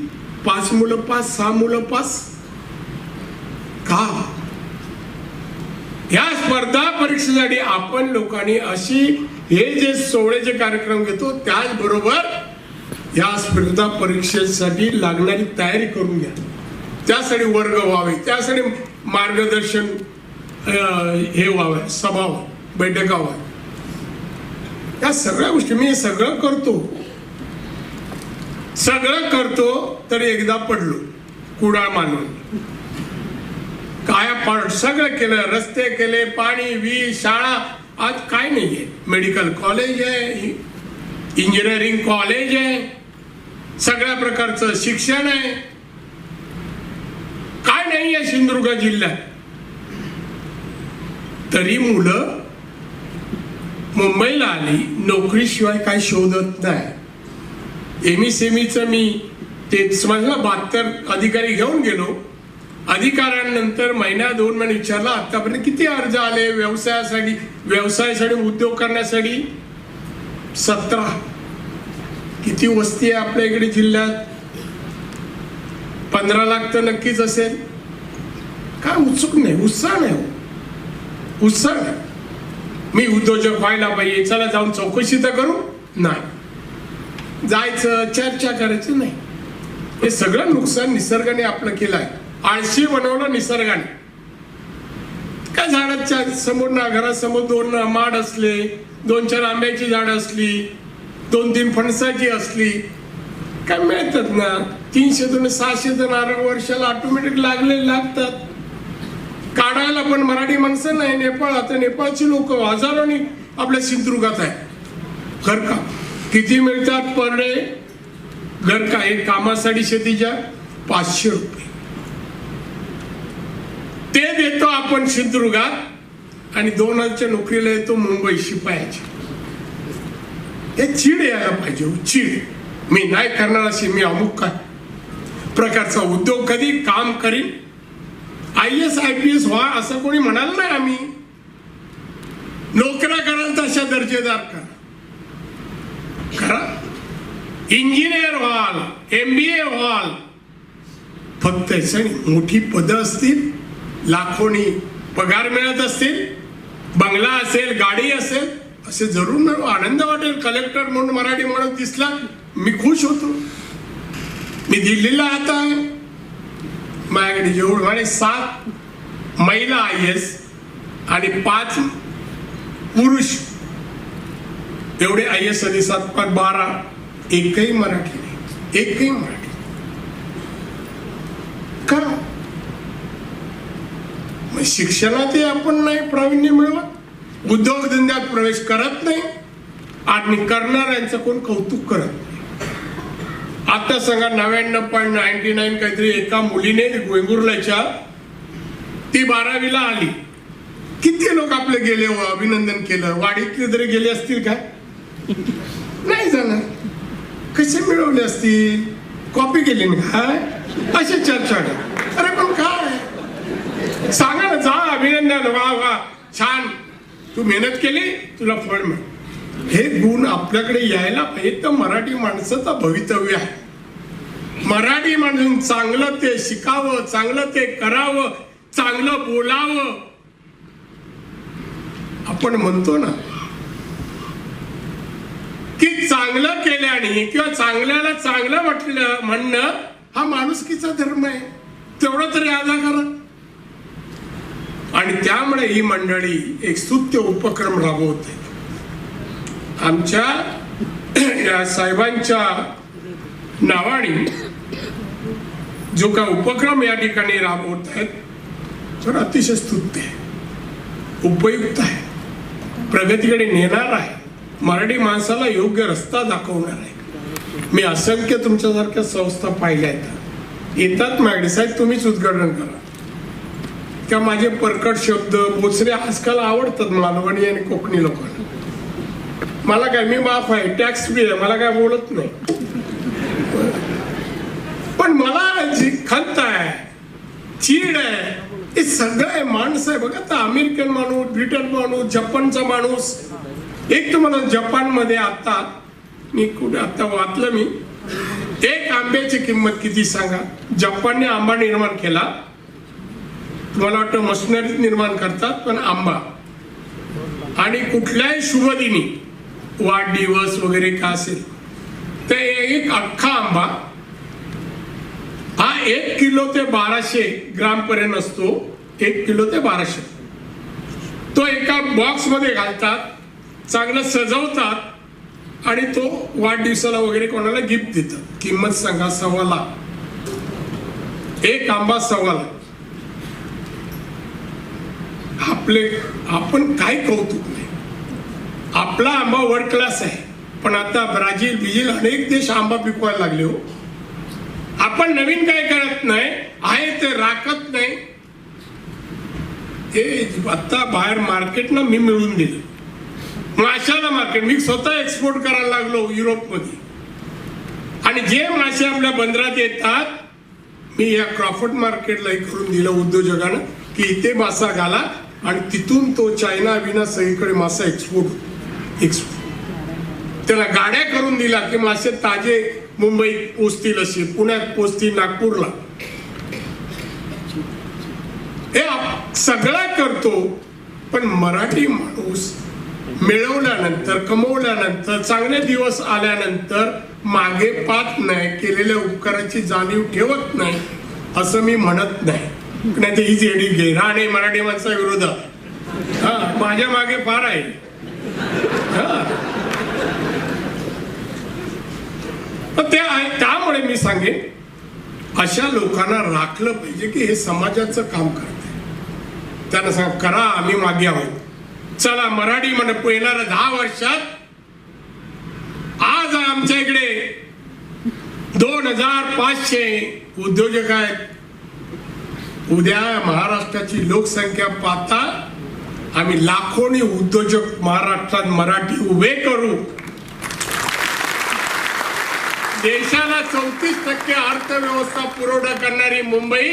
A: 5 मुलं पास, 6 मुलं पास. का? या स्पर्धा परीक्षेसाठी आपण लोकांनी अशी हे जे सोहळ्याचे कार्यक्रम घेतो त्याचबरोबर या स्पर्धा परीक्षेसाठी लागणारी तयारी करून घ्या. त्यासाठी वर्ग व्हावे, त्यासाठी मार्गदर्शन हे व्हावं, सभा बैठका व्हाव्या. या सगळ्या गोष्टी मी सगळं करतो तरी एकदा पडलो कुडाळ मानून. काय पड सगळं केलं. रस्ते केले, पाणी, वीज, शाळा. आज काय नाहीये. मेडिकल कॉलेज आहे, इंजिनिअरिंग कॉलेज आहे, सगळ्या प्रकारचं शिक्षण आहे. काय नाही आहे सिंधुदुर्ग जिल्ह्यात. तरी मुलं मुंबईला आली, नोकरीशिवाय काय शोधत नाही. MSMEचं मी ते समजला 72 अधिकारी घेऊन गेलो. अधिकाऱ्यांनंतर महिना 2 महिने विचारला आतापर्यंत किती अर्ज आले व्यवसायासाठी उद्योग करण्यासाठी. 17. किती वस्ती आहे आपल्या इकडे जिल्ह्यात? 15 लाख तर नक्कीच असेल. काय उत्सुक नाही, उत्साह नाही. उत्साह नाही. मी उद्योजक व्हायला पाहिजे, चला जाऊन चौकशी तर करू. नाही जायचं, चर्चा करायचं नाही. हे सगळं नुकसान निसर्गाने आपलं केलं आहे. आळशी बनवलं निसर्गाने. काय झाडाच्या समोर ना घरासमोर 2 माड असले, 2-4 आंब्याची झाडं असली, 2-3 फणसाची असली, काय मिळतात ना. 300-600 नारळ वर्षाला ऑटोमॅटिक लागतात. काढायला पण मराठी माणसं नाही. नेपाळ, आता नेपाळची लोक हजारोनी आपल्या सिंधुदुर्गात आहे. घर का किती मिळतात पर डे? घर का एक कामासाठी शेतीच्या 500 रुपये ते देतो आपण सिंधुदुर्गात आणि 2000च्या नोकरीला येतो मुंबई शिपायाची. हे चीड यायला पाहिजे. चीड. मी नाही करणार अशी, मी अमुक काय प्रकारचा उद्योग कधी काम करीन. IAS IPS व्हा असं कोणी म्हणाल नाही. आम्ही नोकऱ्या कराल तशा दर्जेदार करा. इंजिनियर व्हाल, MBA व्हाल. फक्त मोठी पदं असतील, लाखोनी पगार मिळत असतील, बंगला असेल, गाडी असेल, असे जरूर मिळू. आनंद वाटेल. कलेक्टर म्हणून मराठी माणूस दिसला मी खुश होतो. मी दिल्लीला आता आहे. माझ्याकडे जेवढे 7 महिला IAS आणि 5 पुरुष एवढे IAS आणि 7-12. एकही मराठी नाही. एकही मराठी. का? शिक्षणातही आपण नाही प्रावीण्य मिळवत, उद्योगधंद्यात प्रवेश करत नाही आणि करणाऱ्यांचं कोण कौतुक करत नाही. आता सांगा 99.99 काहीतरी एका मुलीने वेंगुर्ल्याच्या ती 12वीला आली. किती लोक आपले गेले हो, अभिनंदन केलं. वाडीतले तरी गेले असतील का? नाही जाणार. कसे मिळवले असतील? कॉपी केली ना अशी चर्चा. अरे पण काय सांगा ना, जा अभिनंदन, वा वा छान, तू मेहनत केली, तुला फळ मिळ. हे गुण आपल्याकडे यायला पाहिजे. तर मराठी माणसाचं भवितव्य आहे. मराठी माणूस चांगलं ते शिकावं, चांगलं ते करावं, चांगलं बोलावं. आपण म्हणतो ना की चांगलं केल्याने किंवा चांगल्याला चांगलं म्हटलं म्हणणं हा माणुसकीचा धर्म आहे. तेवढं तरी अदा करा. आणि त्यामुळे ही मंडळी एक स्तुत्य उपक्रम राबवते. आमच्या या साहेबांच्या नावाने जो काय उपक्रम या ठिकाणी राबवत आहेत तर अतिशय स्तुत्य आहे, उपयुक्त आहे, प्रगतीकडे नेणार आहे, मराठी माणसाला योग्य रस्ता दाखवणार आहे. मी असंख्य तुमच्यासारख्या संस्था पाहिल्या आहेत. येतात माझ्याकडे, साहेब तुम्हीच उद्घाटन करा. का माझे परकट शब्द बोचरे आजकाल आवडतात मालवणी आणि कोकणी लोकांना. मला काय, मी माफ आहे, टॅक्स फ्री आहे, मला काय बोलत नाही. पण मला जी खंत आहे, चीड आहे, हे सगळं आहे. माणसं आहे बघा. आता अमेरिकन माणूस, ब्रिटन माणूस, जपानचा माणूस. एक तुम्हाला जपानमध्ये आता मी कुठे आता वाचलं मी, एक आंब्याची किंमत किती सांगा. जपानने आंबा निर्माण केला. तुम्हाला वाटतं मशिनरीज निर्माण करतात, पण आंबा. आणि कुठल्याही शुभदिनी, वाढदिवस वगैरे का असेल तर एक अख्खा आंबा हा 1 किलो ते 1200 ग्राम पर्यंत असतो. 1 किलो ते 1200. तो एका बॉक्स मध्ये घालतात, चांगलं सजवतात आणि तो वाढदिवसाला वगैरे कोणाला गिफ्ट देतात. किंमत सांगा, 1.25 लाख. एक आंबा 1.25 लाख. आपण काय कौतुक नाही. आपला आंबा वर्ल्ड क्लास आहे. पण आता ब्राझील अनेक देश आंबा पिकवायला लागले हो. आपण नवीन काय करत नाही, आहे ते राखत नाही. हे आता बाहेर मार्केटला मी मिळून दिलं. माशाला मार्केट मी स्वतः एक्सपोर्ट करायला लागलो युरोपमध्ये. आणि जे मासे आपल्या बंदरात येतात, मी या क्रॉफर्ड मार्केटला करून दिलं उद्योजकांना की इथे मासा घाला आणि तिथून तो चायना विना सगळीकडे मासा एक्सपोर्ट. त्याला गाड्या करून दिला की मासे ताजे मुंबईत पोचतील, असे पुण्यात पोचतील, नागपूरला. हे सगळं करतो. पण मराठी माणूस मिळवल्यानंतर, कमवल्यानंतर, चांगले दिवस आल्यानंतर मागे पाहत नाही, केलेल्या उपकाराची जाणीव ठेवत नाही असं मी म्हणत नाही. नाही तर हीच एडी घे राणे मराठी माणसा विरोधात. हा, माझ्या मागे फार आहे. ते आहे. त्यामुळे मी सांगेन अशा लोकांना राखलं पाहिजे की हे समाजाचं काम करते. त्यांना सांग करा, आम्ही मागे आहोत. चला मराठी मंडळ येणाऱ्या 10 वर्षात आज आमच्या इकडे 2500 उद्योजक आहेत. उद्या महाराष्ट्राची लोकसंख्या पाहता आम्ही लाखोनी उद्योजक महाराष्ट्रात मराठी उभे करू. देशाला 34% अर्थव्यवस्था पुरवठा करणारी मुंबई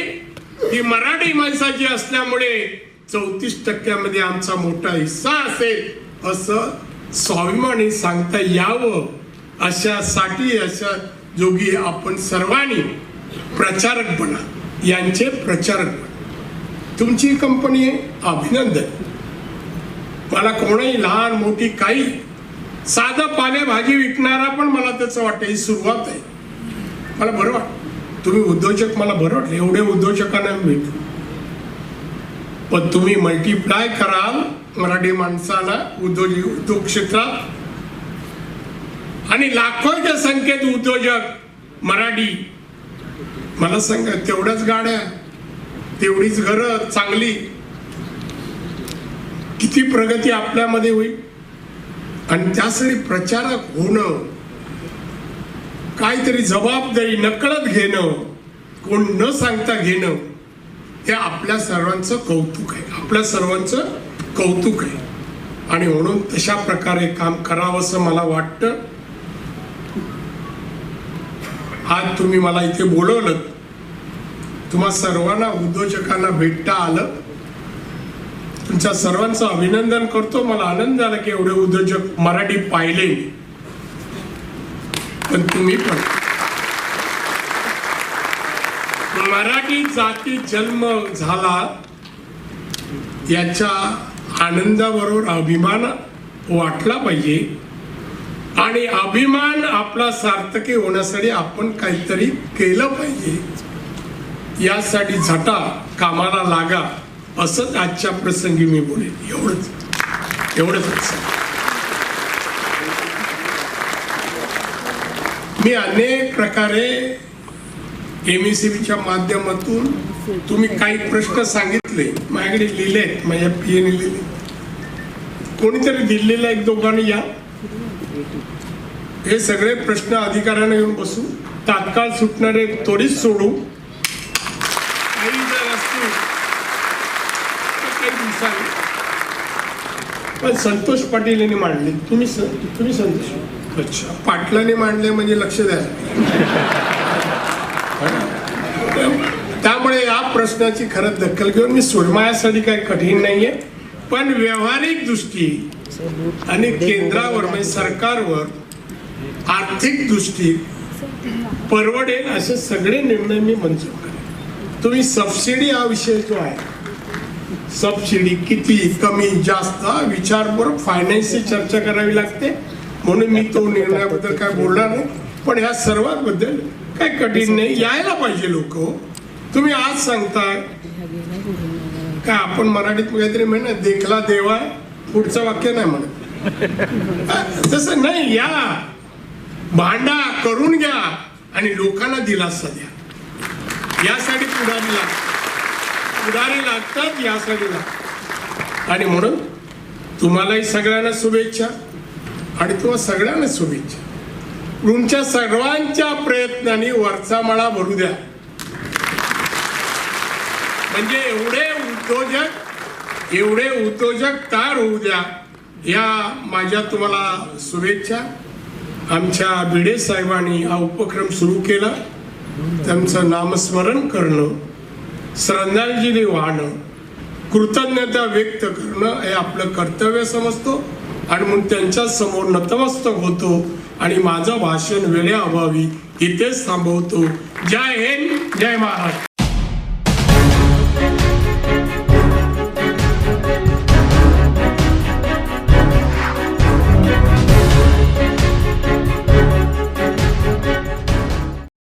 A: ही मराठी माणसाची असल्यामुळे 34% आमचा मोठा हिस्सा असेल असं स्वाभिमानी सांगता यावं. अशासाठी अशा जोगी आपण सर्वांनी प्रचारक बना, यांचे प्रचारक बना. तुमची कंपनी आहे, अभिनंदन. मला कोणाही लहान मोठी काही साधं पालेभाजी विकणारा पण मला त्याचं वाटतं ही सुरुवात आहे. मला बरं वाटतं तुम्ही उद्योजक, मला बरं वाटलं एवढे उद्योजकांना भेटू. पण तुम्ही मल्टिप्लाय कराल मराठी माणसाला उद्योग क्षेत्रात आणि लाखोच्या संख्येत उद्योजक मराठी. मला सांगा तेवढ्याच गाड्या, तेवढीच घरं चांगली, किती प्रगती आपल्यामध्ये होईल. आणि त्यासाठी प्रचारक होणं काहीतरी जबाबदारी नकळत घेणं, कोण न सांगता घेणं, हे आपल्या सर्वांचं कौतुक आहे, आपल्या सर्वांचं कौतुक आहे. आणि म्हणून तशा प्रकारे काम करावं असं मला वाटतं. आज तुम्ही मला इथे बोलवलं, तुम्हा सर्वांना उद्योजकांना भेटता आलं, तुमच्या सर्वांचं अभिनंदन करतो. मला आनंद झाला की एवढे उद्योजक मराठी पाहिले. पण तुम्ही पण मराठी जाती जन्म झाला याच्या आनंदाबरोबर अभिमान वाटला पाहिजे. आणि अभिमान आपला सार्थकी होण्यासाठी आपण काहीतरी केलं पाहिजे. यासाठी झटा कामाला लागा असंच आजच्या प्रसंगी मी बोलेन. एवढंच. मी अनेक प्रकारे MSCBच्या माध्यमातून तुम्ही काही प्रश्न सांगितले, माझ्याकडे लिहिलेत, माझ्या PA ने लिहिले. कोणीतरी दिल्लीला एक दोघांनी या, हे सगळे प्रश्न अधिकाऱ्यांना येऊन बसू, तात्काळ सुटणारे त्वरित सोडू. काही जर असतील तर काही दिवसांनी. पण संतोष पाटील यांनी मांडले. तुम्ही संतोष, अच्छा, पाटलांनी मांडले म्हणजे लक्ष द्या. त्यामुळे या प्रश्नाची खरंच दखल घेऊन मी सोडमायासाठी काही कठीण नाहीये, पण व्यावहारिक दृष्टी आणि केंद्रावर म्हणजे सरकारवर आर्थिक दृष्टी परवडेल असे सगळे निर्णय मी मंजूर करेन. तुम्ही सबसिडी हा विषय जो आहे, सबसिडी किती कमी जास्त विचारपूर्वक फायनान्सची चर्चा करावी लागते, म्हणून मी तो निर्णयाबद्दल काय बोलणार नाही. पण ह्या सर्वांबद्दल काही कठीण नाही, यायला पाहिजे लोक. तुम्ही आज सांगताय काय आपण मराठीत काहीतरी म्हणत देखला देवा, पुढचं वाक्य नाही म्हणत, तसं नाही. या भांडा करून घ्या आणि लोकांना दिलासा द्या. यासाठी पुढारी लागतात, यासाठी लागतात. आणि म्हणून तुम्हालाही सगळ्यांना शुभेच्छा आणि तुम्हा सगळ्यांना शुभेच्छा. तुमच्या सर्वांच्या प्रयत्नांनी वरचा मळा भरू द्या. म्हणजे एवढे उद्योजक तयार होऊ द्या. या माझ्या तुम्हाला शुभेच्छा. आमच्या भिडे साहेबांनी हा उपक्रम सुरू केला, त्यांचं नामस्मरण करणं, श्रद्धांजली वाहणं, कृतज्ञता व्यक्त करणं हे आपलं कर्तव्य समजतो. आणि म्हणून त्यांच्या समोर नतमस्तक होतो आणि माझं भाषण वेळेअभावी इथेच थांबवतो. जय हिंद, जय महाराष्ट्र.